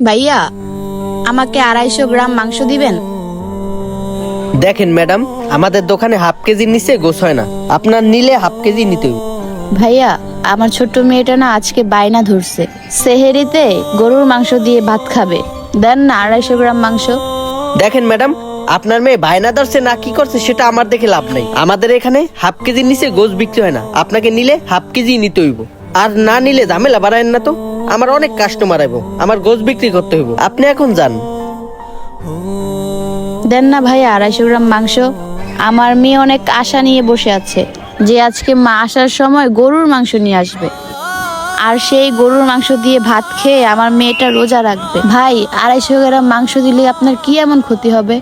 ভাইয়া, আমাকে 250 গ্রাম মাংস দিবেন? দেখেন ম্যাডাম, আমাদের দোকানে হাফ কেজির নিচে গোছ হয় না। আপনার নিলে হাফ কেজি নিতে হবে। ভাইয়া, আমার ছোট্ট মেয়েটা না আজকে বায়না ধরছে, সেহেরিতে গরুর মাংস দিয়ে ভাত খাবে। দেন না 250 গ্রাম মাংস। দেখেন ম্যাডাম, আপনার মেয়ে বায়না ধরছে না কি করছে সেটা আমার দেখে লাভ নাই। আমাদের এখানে হাফ কেজির নিচে গোছ বিক্রি হয় না। আপনাকে নিলে হাফ কেজি নিতে হইব, আর না নিলে ঝামেলা বাড়ায়েন না তো। আমার অনেক কাস্টমার আইব, আমার গোছ বিক্রি করতে হইব। আপনি এখন যান। দেন না ভাইয়া 250 গ্রাম মাংস। আমার মেয়ে অনেক আশা নিয়ে বসে আছে যে আজকে মা আসার সময় গরুর মাংস নিয়ে আসবে, আর সেই গরুর মাংস দিয়ে ভাত খেয়ে আমার মেয়েটা রোজা রাখবে। ভাই, 250 গ্রাম মাংস দিলে আপনার কি এমন ক্ষতি হবে?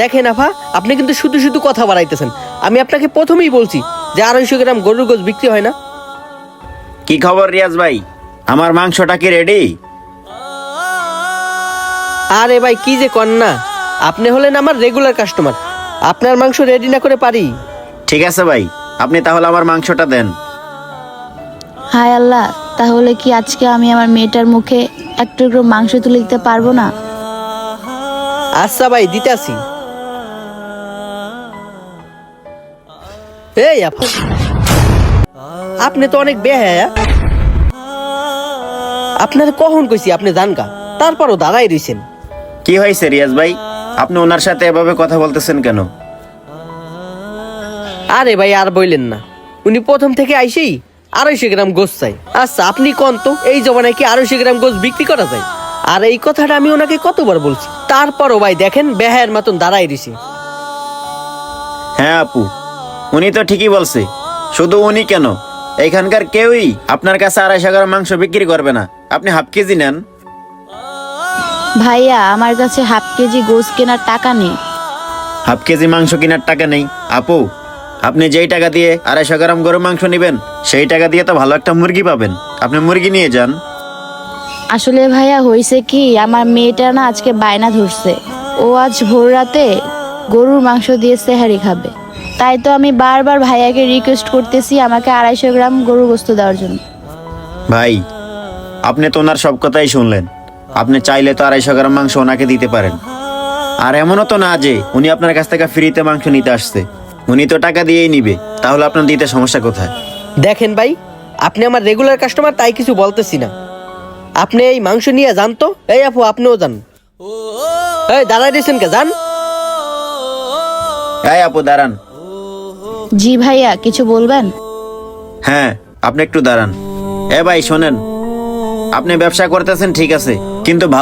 দেখেন আফা, আপনি কিন্তু শুধু শুধু কথা বাড়াইতেছেন। আমি আপনাকে প্রথমেই বলছি যে 250 গ্রাম গরুর গোছ বিক্রি হয় না। কি খবর রিয়াজ ভাই, আমার মাংসটা কি রেডি? আরে ভাই, কি যে কন না, আপনি হলেন আমার রেগুলার কাস্টমার। আপনার মাংস রেডি না করে পারি? ঠিক আছে ভাই, আপনি তাহলে আমার মাংসটা দেন। হায় আল্লাহ, তাহলে কি আজকে আমি আমার মেয়েটার মুখে একটু একটু মাংস তুলে দিতে পারবো না? আচ্ছা ভাই, দিতে আসি। এই আপু, আপনি তো অনেক বেহায়া। আপনার কখন কইছি আপনি যান কা, তারপরও দাঁড়াই রইছেন। কি হয়েছে রিয়াজ ভাই, আপনি ওনার সাথে এভাবে কথা বলতেছেন কেন? আরে ভাই, আর বললেন না, উনি প্রথম থেকে আইসেই 250 গ্রাম গোছ চাই। আচ্ছা আপনি কোন তো, এই জমানায় কি 250 গ্রাম গোছ বিক্রি করা যায়? আর এই কথাটা আমি ওনাকে কতবার বলছি, তারপরও ভাই দেখেন বেহায়ের মতন দাঁড়াই রইছে। হ্যাঁ আপু, উনি তো ঠিকই বলছে। শুধু উনি কেন, এইখানকার কেউই আপনার কাছে 250 গ্রাম মাংস বিক্রি করবে না। আপনি হাফ কেজি নেন। ভাইয়া, আমার কাছে হাফ কেজি গোস কেনার টাকা নেই। হাফ কেজি মাংস কেনার টাকা নেই? আপু, আপনি যেই টাকা দিয়ে 250 গ্রাম গরু মাংস নেবেন, সেই টাকা দিয়ে তো ভালো একটা মুরগি পাবেন। আপনি মুরগি নিয়ে যান। আসলে ভাইয়া, হয়েছে কি, আমার মেয়েটা না আজকে বায়না ধরছে, ও আজ ভোর রাতে গরুর মাংস দিয়ে সেহারি খাবে। তাই তো আমি বারবার ভাইয়াকে রিকোয়েস্ট করতেছি আমাকে 250 গ্রাম গরুর গোস্ত দেওয়ার জন্য। ভাই, আপনি তো ওনার সব কথাই শুনলেন। আপনি চাইলে তো 250 গ্রাম মাংস ওনাকে দিতে পারেন। আর এমনও তো না যে উনি আপনার কাছ থেকে ফ্রিতে মাংস নিতে আসছে। উনি তো টাকা দিয়েই নিবে, তাহলে আপনার দিতে সমস্যা কোথায়? দেখেন ভাই, আপনি আমার রেগুলার কাস্টমার, তাই কিছু বলতেছি না। আপনি এই মাংস নিয়ে যান তো। এই আপু, আপনিও যান। এই দাঁড়াই দিয়েছেন কে, যান। এই আপু দাঁড়ান। জি ভাইয়া, কিছু বলবেন? হ্যাঁ, আপনি একটু দাঁড়ান। ভাই শোনেন, আপনি ব্যবসা করতেছেন ঠিক আছে, কিন্তু ভালো